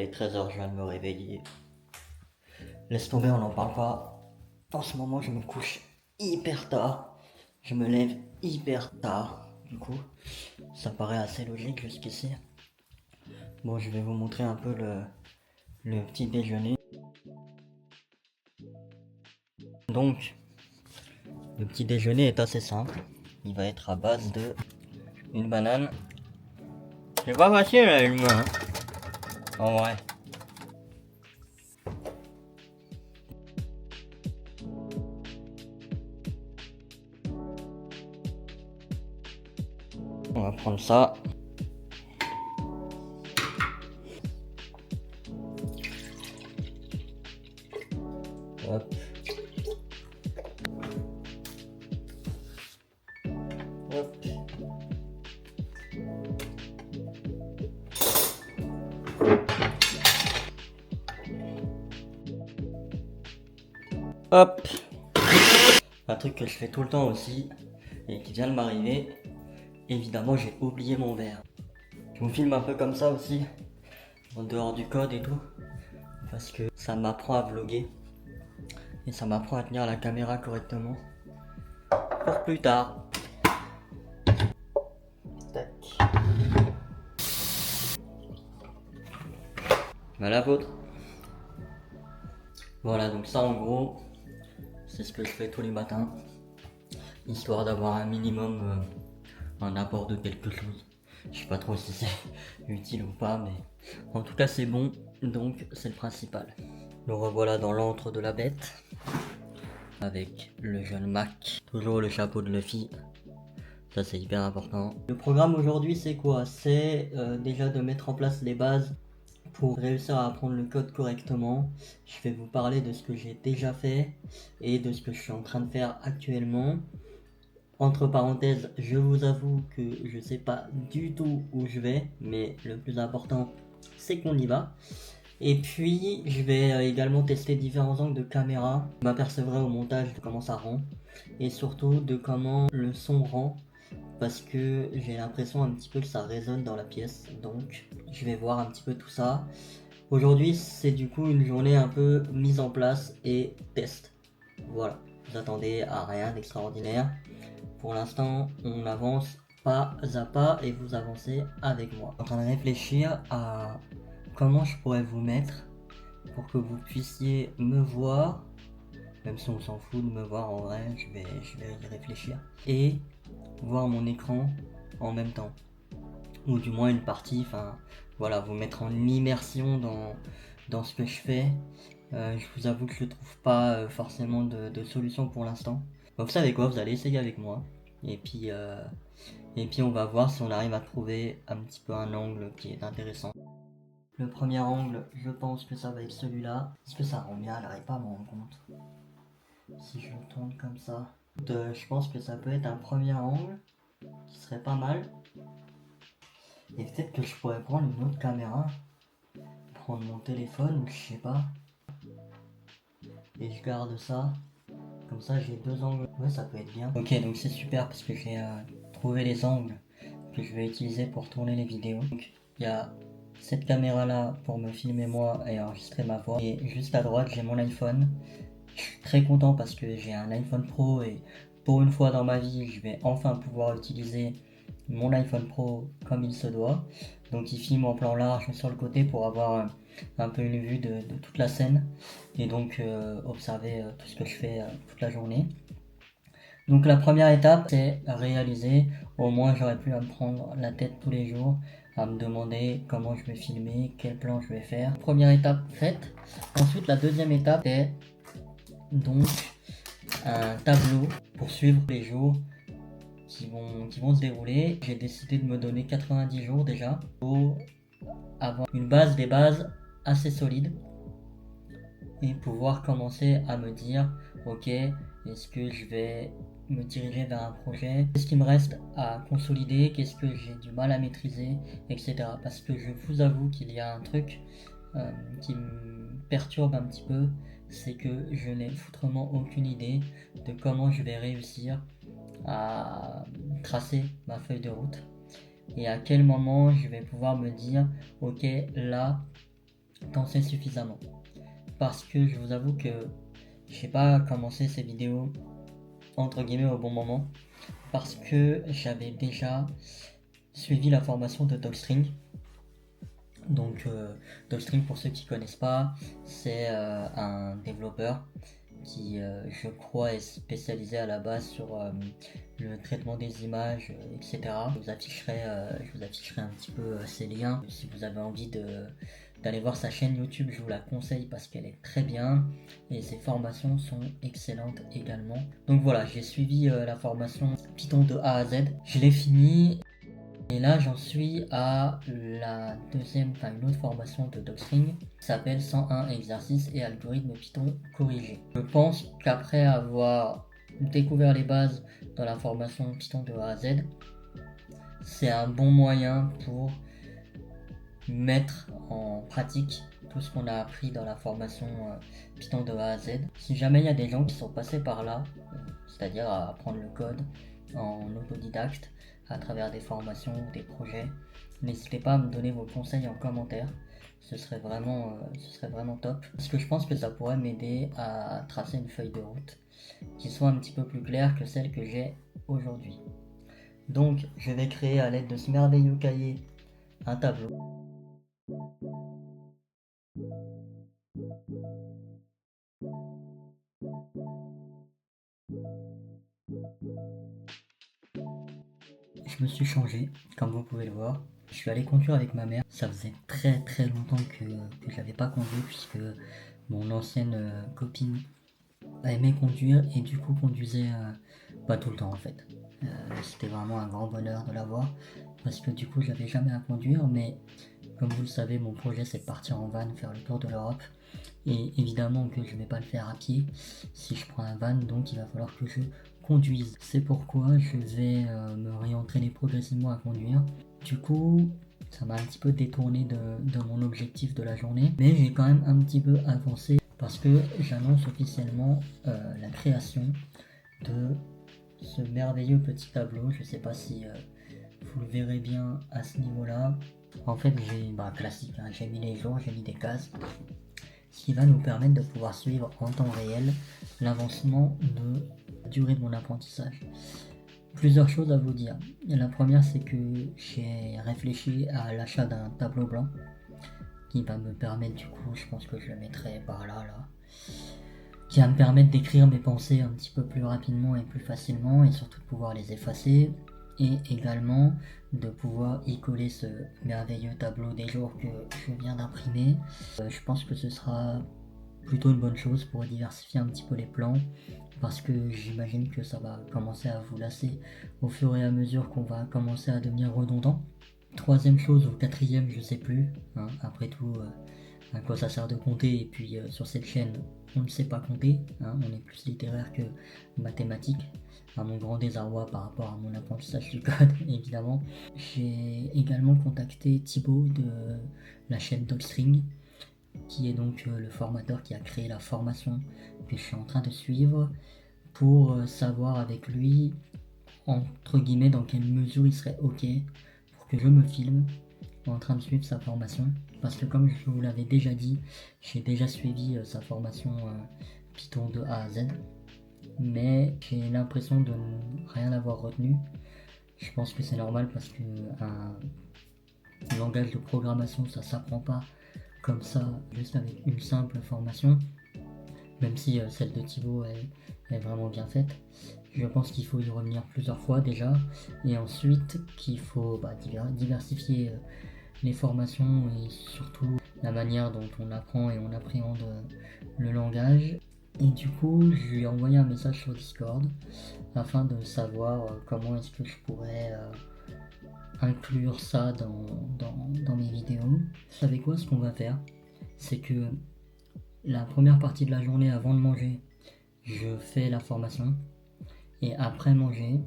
est 13h, je viens de me réveiller. Laisse tomber, on n'en parle pas. En ce moment, je me couche hyper tard. Je me lève hyper tard. Du coup, ça paraît assez logique jusqu'ici. Bon, je vais vous montrer un peu le petit déjeuner. Donc, le petit déjeuner est assez simple. Il va être à base de une banane. C'est pas facile à une main, hein, en vrai. On va prendre ça. Hop. Hop. Hop. Un truc que je fais tout le temps aussi et qui vient de m'arriver. Évidemment, j'ai oublié mon verre. Je vous filme un peu comme ça aussi, en dehors du code et tout, parce que ça m'apprend à vlogger et ça m'apprend à tenir la caméra correctement pour plus tard. Tac. Bah la vôtre. Voilà, donc ça en gros, c'est ce que je fais tous les matins, histoire d'avoir un minimum, un apport de quelque chose. Je sais pas trop si c'est utile ou pas, mais en tout cas c'est bon, donc c'est le principal. Nous revoilà dans l'antre de la bête, avec le jeune Mac, toujours le chapeau de Luffy, ça c'est hyper important. Le programme aujourd'hui c'est quoi? C'est déjà de mettre en place les bases pour réussir à apprendre le code correctement. Je vais vous parler de ce que j'ai déjà fait et de ce que je suis en train de faire actuellement. Entre parenthèses, je vous avoue que je sais pas du tout où je vais, mais le plus important c'est qu'on y va. Et puis je vais également tester différents angles de caméra. Je m'apercevrai au montage de comment ça rend et surtout de comment le son rend, parce que j'ai l'impression un petit peu que ça résonne dans la pièce, donc je vais voir un petit peu tout ça. Aujourd'hui c'est du coup une journée un peu mise en place et test. Voilà, vous attendez à rien d'extraordinaire. Pour l'instant on avance pas à pas et vous avancez avec moi. Je suis en train de réfléchir à comment je pourrais vous mettre pour que vous puissiez me voir, même si on s'en fout de me voir en vrai, je vais y réfléchir, et voir mon écran en même temps, ou du moins une partie, enfin voilà, vous mettre en immersion dans ce que je fais. Je vous avoue que je trouve pas forcément de solution pour l'instant. Donc vous savez quoi, vous allez essayer avec moi, et puis on va voir si on arrive à trouver un petit peu un angle qui est intéressant. Le premier angle, je pense que ça va être celui-là. Est-ce que ça rend bien? J'arrive pas à me rendre compte. Si je le tourne comme ça. Je pense que ça peut être un premier angle qui serait pas mal. Et peut-être que je pourrais prendre une autre caméra. Prendre mon téléphone ou je sais pas. Et je garde ça. Comme ça j'ai deux angles. Ouais, ça peut être bien. Ok, donc c'est super parce que j'ai trouvé les angles que je vais utiliser pour tourner les vidéos. Donc il y a cette caméra là pour me filmer moi et enregistrer ma voix, et juste à droite j'ai mon iPhone. Je suis très content parce que j'ai un iPhone Pro et pour une fois dans ma vie je vais enfin pouvoir utiliser mon iPhone Pro comme il se doit. Donc il filme en plan large sur le côté pour avoir un peu une vue de toute la scène et donc observer tout ce que je fais toute la journée. Donc la première étape c'est réaliser, au moins j'aurais plus à me prendre la tête tous les jours à me demander comment je vais filmer, quel plan je vais faire. Première étape faite. Ensuite la deuxième étape est donc un tableau pour suivre les jours qui vont se dérouler. J'ai décidé de me donner 90 jours déjà pour avoir des bases assez solides et pouvoir commencer à me dire ok, est-ce que je vais me diriger vers un projet, qu'est-ce qui me reste à consolider, qu'est-ce que j'ai du mal à maîtriser, etc. Parce que je vous avoue qu'il y a un truc qui me perturbe un petit peu, c'est que je n'ai foutrement aucune idée de comment je vais réussir à tracer ma feuille de route et à quel moment je vais pouvoir me dire ok, là t'en sais suffisamment. Parce que je vous avoue que j'ai pas commencé ces vidéos entre guillemets au bon moment. Parce que j'avais déjà suivi la formation de Docstring. Donc Docstring, pour ceux qui connaissent pas, c'est un développeur qui je crois est spécialisé à la base sur le traitement des images, etc. Je vous afficherai un petit peu ces liens. Si vous avez envie d'aller voir sa chaîne YouTube, je vous la conseille parce qu'elle est très bien et ses formations sont excellentes également. Donc voilà, j'ai suivi la formation Python de A à Z. Je l'ai fini. Et là, j'en suis à la deuxième, une autre formation de Docstring qui s'appelle 101 exercices et algorithmes Python corrigés. Je pense qu'après avoir découvert les bases dans la formation Python de A à Z, c'est un bon moyen pour mettre en pratique tout ce qu'on a appris dans la formation Python de A à Z. Si jamais il y a des gens qui sont passés par là, c'est-à-dire à apprendre le code en autodidacte à travers des formations ou des projets, n'hésitez pas à me donner vos conseils en commentaire. Ce serait vraiment top. Parce que je pense que ça pourrait m'aider à tracer une feuille de route qui soit un petit peu plus claire que celle que j'ai aujourd'hui. Donc je vais créer à l'aide de ce merveilleux cahier un tableau. Je me suis changé, comme vous pouvez le voir. Je suis allé conduire avec ma mère. Ça faisait très très longtemps que je n'avais pas conduit puisque mon ancienne copine aimait conduire et du coup conduisait pas tout le temps en fait. C'était vraiment un grand bonheur de l'avoir parce que du coup j'avais jamais à conduire, mais comme vous le savez, mon projet c'est de partir en van, faire le tour de l'Europe. Et évidemment que je ne vais pas le faire à pied si je prends un van, donc il va falloir que je conduise. C'est pourquoi je vais me réentraîner progressivement à conduire. Du coup, ça m'a un petit peu détourné de mon objectif de la journée, mais j'ai quand même un petit peu avancé parce que j'annonce officiellement la création de ce merveilleux petit tableau. Je ne sais pas si vous le verrez bien à ce niveau-là. En fait, classique, hein, j'ai mis les jours, j'ai mis des cases, ce qui va nous permettre de pouvoir suivre en temps réel l'avancement de la durée de mon apprentissage. Plusieurs choses à vous dire. La première, c'est que j'ai réfléchi à l'achat d'un tableau blanc qui va me permettre, du coup, je pense que je le mettrai par là, qui va me permettre d'écrire mes pensées un petit peu plus rapidement et plus facilement et surtout de pouvoir les effacer et également de pouvoir y coller ce merveilleux tableau des jours que je viens d'imprimer. Je pense que ce sera plutôt une bonne chose pour diversifier un petit peu les plans parce que j'imagine que ça va commencer à vous lasser au fur et à mesure qu'on va commencer à devenir redondant. Troisième chose ou quatrième, je sais plus, hein, après tout à quoi ça sert de compter et puis sur cette chaîne on ne sait pas compter, hein, on est plus littéraire que mathématique, à mon grand désarroi par rapport à mon apprentissage du code évidemment. J'ai également contacté Thibaut de la chaîne Docstring qui est donc le formateur qui a créé la formation que je suis en train de suivre pour savoir avec lui entre guillemets dans quelle mesure il serait ok pour que je me filme en train de suivre sa formation parce que comme je vous l'avais déjà dit, j'ai déjà suivi sa formation Python de A à Z, mais j'ai l'impression de ne rien avoir retenu. Je pense que c'est normal parce que un langage de programmation ça s'apprend pas comme ça juste avec une simple formation, même si celle de Thibaut est vraiment bien faite. Je pense qu'il faut y revenir plusieurs fois déjà et ensuite qu'il faut diversifier les formations et surtout la manière dont on apprend et on appréhende le langage. Et du coup, je lui ai envoyé un message sur Discord afin de savoir comment est-ce que je pourrais inclure ça dans mes vidéos. Vous savez quoi, ce qu'on va faire, c'est que la première partie de la journée avant de manger, je fais la formation et après manger,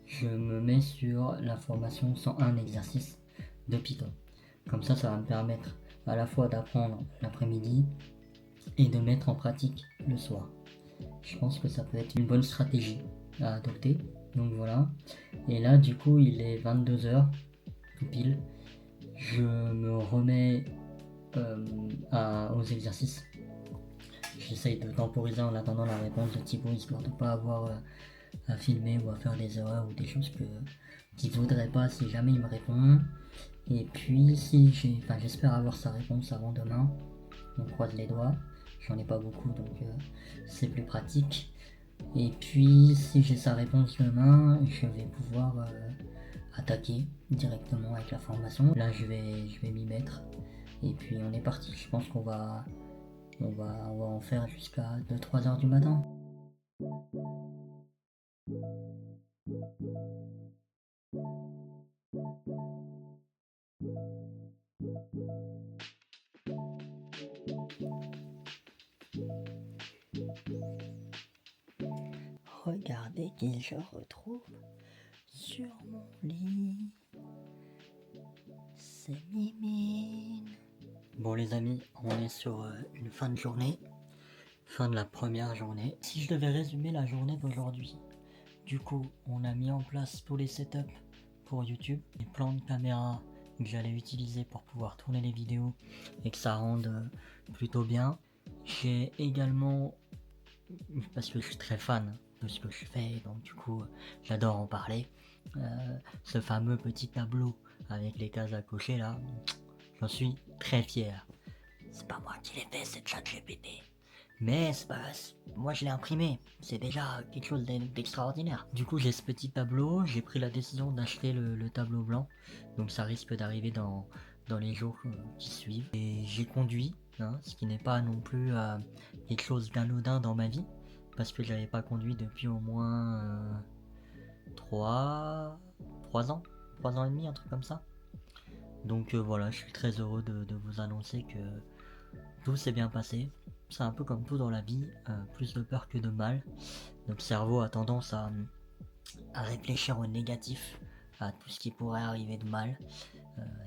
je me mets sur la formation 101 exercices de Python. Comme ça va me permettre à la fois d'apprendre l'après-midi et de mettre en pratique le soir. Je pense que ça peut être une bonne stratégie à adopter. Donc voilà. Et là, du coup, il est 22h, tout pile. Je me remets aux exercices. J'essaye de temporiser en attendant la réponse de Thibaut, histoire de ne pas avoir à filmer ou à faire des erreurs ou des choses qu'il ne voudrait pas si jamais il me répond. Et puis j'espère avoir sa réponse avant demain. On croise les doigts. J'en ai pas beaucoup donc c'est plus pratique. Et puis si j'ai sa réponse demain, je vais pouvoir attaquer directement avec la formation. Là je vais m'y mettre. Et puis on est parti. Je pense qu'on va en faire jusqu'à 2-3 heures du matin. Regardez qui je retrouve sur mon lit. C'est Mimine. Bon les amis, on est sur une fin de journée. Fin de la première journée. Si je devais résumer la journée d'aujourd'hui, du coup, on a mis en place tous les setups pour YouTube, les plans de caméra que j'allais utiliser pour pouvoir tourner les vidéos et que ça rende plutôt bien. J'ai également, parce que je suis très fan de ce que je fais, donc du coup, j'adore en parler, ce fameux petit tableau avec les cases à cocher là, j'en suis très fier. C'est pas moi qui l'ai fait, c'est ChatGPT. Mais c'est pas, moi je l'ai imprimé, c'est déjà quelque chose d'extraordinaire. Du coup j'ai ce petit tableau, j'ai pris la décision d'acheter le tableau blanc, donc ça risque d'arriver dans les jours qui suivent. Et j'ai conduit, hein, ce qui n'est pas non plus quelque chose d'anodin dans ma vie, parce que j'avais pas conduit depuis au moins 3 ans, 3 ans et demi, un truc comme ça. Donc voilà, je suis très heureux de vous annoncer que tout s'est bien passé. C'est un peu comme tout dans la vie, plus de peur que de mal. Notre cerveau a tendance à réfléchir au négatif, à tout ce qui pourrait arriver de mal.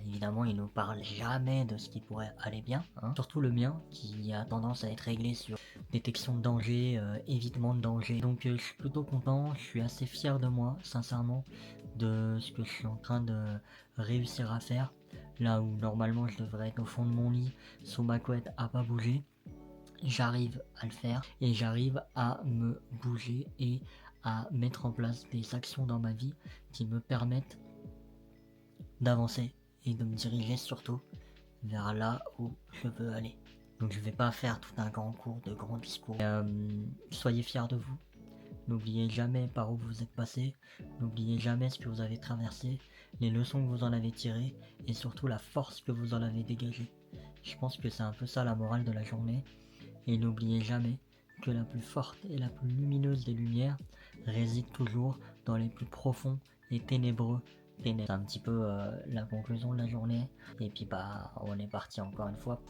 Évidemment, il ne nous parle jamais de ce qui pourrait aller bien, hein. Surtout le mien, qui a tendance à être réglé sur détection de danger, évitement de danger. Donc je suis plutôt content, je suis assez fier de moi, sincèrement, de ce que je suis en train de réussir à faire. Là où normalement je devrais être au fond de mon lit, sous ma couette, à pas bouger. J'arrive à le faire et j'arrive à me bouger et à mettre en place des actions dans ma vie qui me permettent d'avancer et de me diriger surtout vers là où je veux aller. Donc je vais pas faire tout un grand cours de grands discours. Soyez fiers de vous. N'oubliez jamais par où vous êtes passé. N'oubliez jamais ce que vous avez traversé, les leçons que vous en avez tirées et surtout la force que vous en avez dégagée. Je pense que c'est un peu ça la morale de la journée. Et n'oubliez jamais que la plus forte et la plus lumineuse des lumières réside toujours dans les plus profonds et ténébreux ténèbres. C'est un petit peu la conclusion de la journée. Et puis bah on est parti encore une fois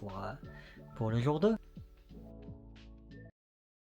pour le jour 2.